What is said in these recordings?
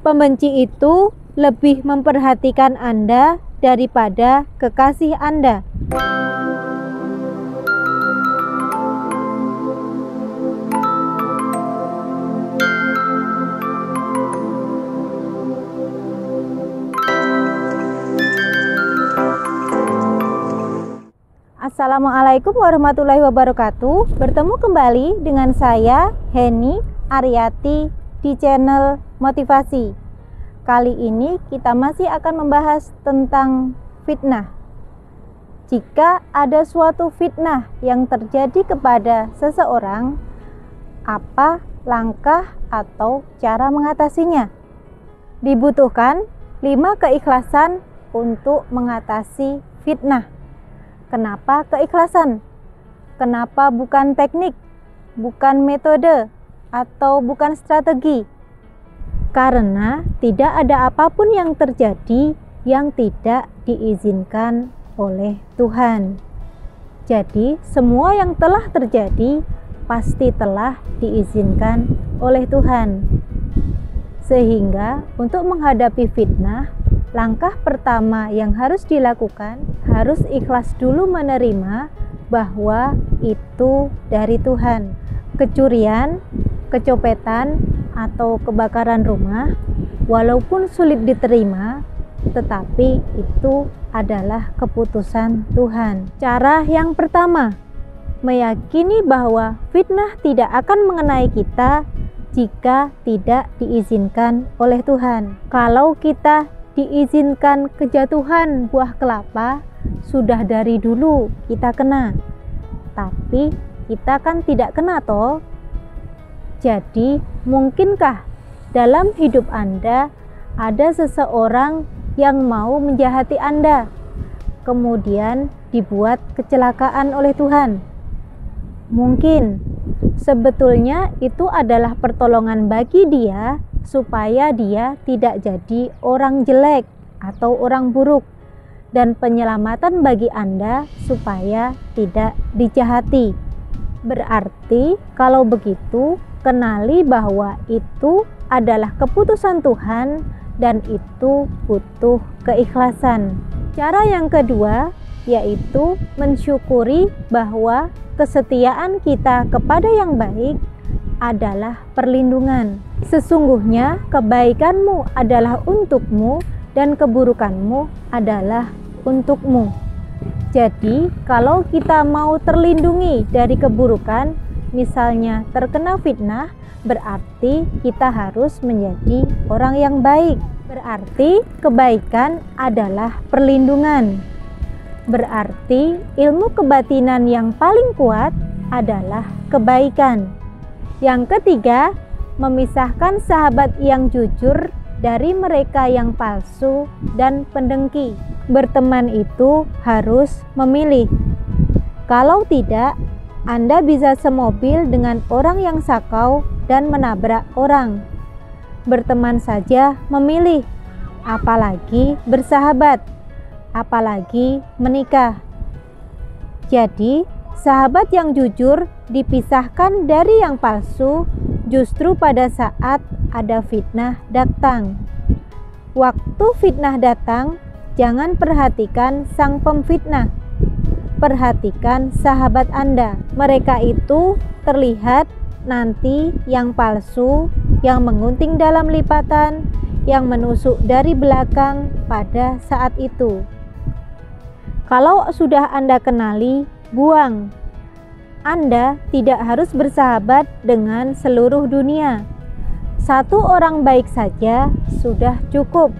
Pembenci itu lebih memperhatikan Anda daripada kekasih Anda. Assalamualaikum warahmatullahi wabarakatuh. Bertemu kembali dengan saya Heni Aryati di channel Motivasi. Kali ini kita masih akan membahas tentang fitnah. Jika ada suatu fitnah yang terjadi kepada seseorang, apa langkah atau cara mengatasinya? Dibutuhkan 5 keikhlasan untuk mengatasi fitnah. Kenapa keikhlasan? Kenapa bukan teknik, bukan metode, atau bukan strategi? Karena tidak ada apapun yang terjadi yang tidak diizinkan oleh Tuhan. Jadi, semua yang telah terjadi pasti telah diizinkan oleh Tuhan. Sehingga untuk menghadapi fitnah, langkah pertama yang harus dilakukan, harus ikhlas dulu menerima bahwa itu dari Tuhan. Kecurian, kecopetan, atau kebakaran rumah, walaupun sulit diterima, tetapi itu adalah keputusan Tuhan. Cara yang pertama, meyakini bahwa fitnah tidak akan mengenai kita jika tidak diizinkan oleh Tuhan. Kalau kita diizinkan kejatuhan buah kelapa, sudah dari dulu kita kena. Tapi kita kan tidak kena toh. Jadi mungkinkah dalam hidup Anda ada seseorang yang mau menjahati Anda, kemudian dibuat kecelakaan oleh Tuhan? Mungkin. Sebetulnya itu adalah pertolongan bagi dia supaya dia tidak jadi orang jelek atau orang buruk, dan penyelamatan bagi Anda supaya tidak dijahati. Berarti kalau begitu, kenali bahwa itu adalah keputusan Tuhan dan itu butuh keikhlasan. Cara yang kedua yaitu mensyukuri bahwa kesetiaan kita kepada yang baik adalah perlindungan. Sesungguhnya kebaikanmu adalah untukmu dan keburukanmu adalah untukmu. Jadi kalau kita mau terlindungi dari keburukan, misalnya terkena fitnah, berarti kita harus menjadi orang yang baik. Berarti kebaikan adalah perlindungan. Berarti ilmu kebatinan yang paling kuat adalah kebaikan. Yang ketiga, memisahkan sahabat yang jujur dari mereka yang palsu dan pendengki. Berteman itu harus memilih. Kalau tidak, Anda bisa semobil dengan orang yang sakau dan menabrak orang. Berteman saja memilih, apalagi bersahabat, apalagi menikah. Jadi, sahabat yang jujur dipisahkan dari yang palsu justru pada saat ada fitnah datang. Waktu fitnah datang, jangan perhatikan sang pemfitnah. Perhatikan sahabat Anda. Mereka itu terlihat nanti yang palsu, yang mengunting dalam lipatan, yang menusuk dari belakang pada saat itu. Kalau sudah Anda kenali, buang. Anda tidak harus bersahabat dengan seluruh dunia. Satu orang baik saja sudah cukup.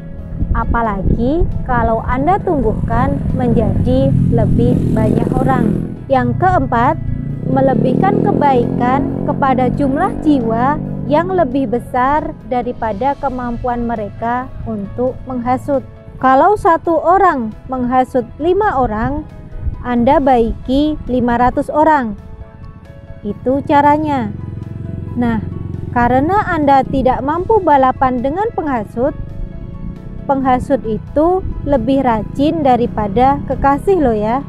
Apalagi kalau Anda tumbuhkan menjadi lebih banyak orang. Yang keempat, melebihkan kebaikan kepada jumlah jiwa yang lebih besar daripada kemampuan mereka untuk menghasut. Kalau satu orang menghasut 5 orang, Anda baiki 500 orang. Itu caranya. Nah, karena Anda tidak mampu balapan dengan penghasut, penghasut itu lebih rajin daripada kekasih loh ya.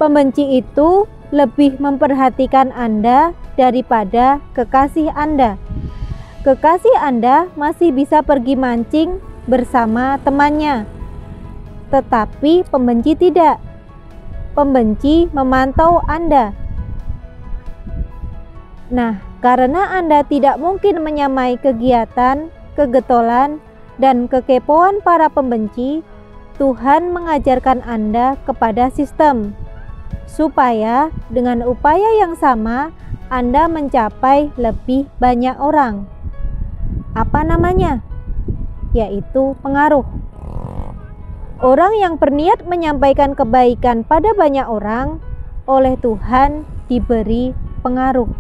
Pembenci itu lebih memperhatikan Anda daripada kekasih Anda. kekasih Anda masih bisa pergi mancing bersama temannya, tetapi pembenci tidak. Pembenci memantau Anda. Nah, karena Anda tidak mungkin menyamai kegiatan, kegetolan, dan kekepoan para pembenci, Tuhan mengajarkan Anda kepada sistem, supaya dengan upaya yang sama Anda mencapai lebih banyak orang. Apa namanya? Yaitu pengaruh. Orang yang berniat menyampaikan kebaikan pada banyak orang, oleh Tuhan diberi pengaruh.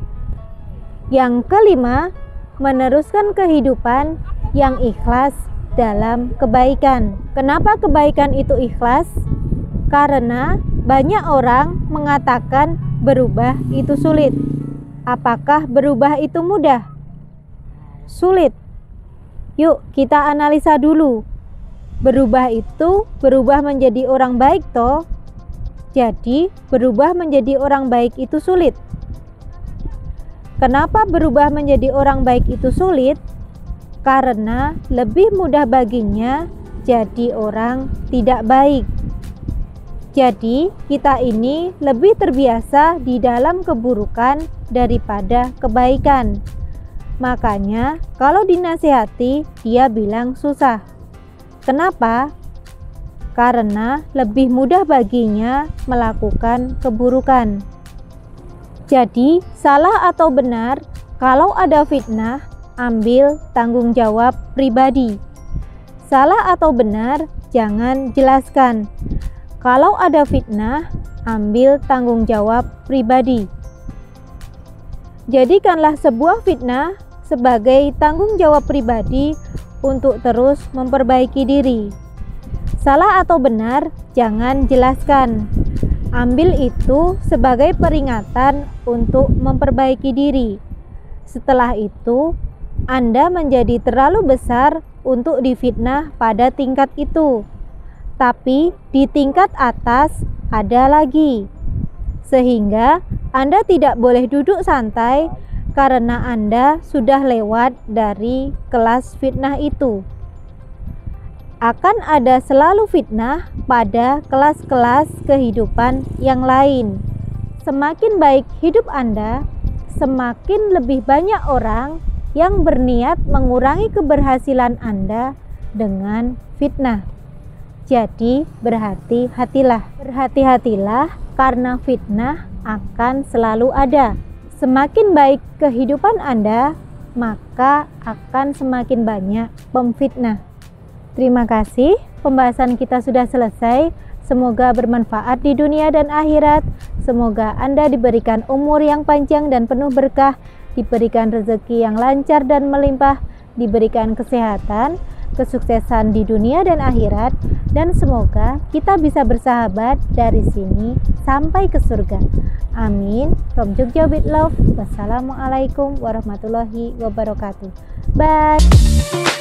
Yang kelima, meneruskan kehidupan yang ikhlas dalam kebaikan. Kenapa kebaikan itu ikhlas? Karena banyak orang mengatakan berubah itu sulit. Apakah berubah itu mudah? Sulit. Yuk kita analisa dulu. Berubah itu berubah menjadi orang baik toh. Jadi berubah menjadi orang baik itu sulit. Kenapa berubah menjadi orang baik itu sulit? Karena lebih mudah baginya jadi orang tidak baik. Jadi kita ini lebih terbiasa di dalam keburukan daripada kebaikan. Makanya kalau dinasihati dia bilang susah. Kenapa? Karena lebih mudah baginya melakukan keburukan. Jadi salah atau benar, kalau ada fitnah, ambil tanggung jawab pribadi. Salah atau benar, jangan jelaskan. Kalau ada fitnah, ambil tanggung jawab pribadi. Jadikanlah sebuah fitnah sebagai tanggung jawab pribadi untuk terus memperbaiki diri. Salah atau benar, jangan jelaskan. Ambil itu sebagai peringatan untuk memperbaiki diri. Setelah itu, Anda menjadi terlalu besar untuk difitnah pada tingkat itu. Tapi di tingkat atas ada lagi. Sehingga Anda tidak boleh duduk santai karena Anda sudah lewat dari kelas fitnah itu. Akan ada selalu fitnah pada kelas-kelas kehidupan yang lain. Semakin baik hidup Anda, semakin lebih banyak orang yang berniat mengurangi keberhasilan Anda dengan fitnah. Jadi berhati-hatilah. Berhati-hatilah karena fitnah akan selalu ada. Semakin baik kehidupan Anda, maka akan semakin banyak pemfitnah. Terima kasih, pembahasan kita sudah selesai. Semoga bermanfaat di dunia dan akhirat. Semoga Anda diberikan umur yang panjang dan penuh berkah, diberikan rezeki yang lancar dan melimpah, diberikan kesehatan, kesuksesan di dunia dan akhirat, dan semoga kita bisa bersahabat dari sini sampai ke surga. Amin. From Jogja with Love. Wassalamualaikum warahmatullahi wabarakatuh. Bye.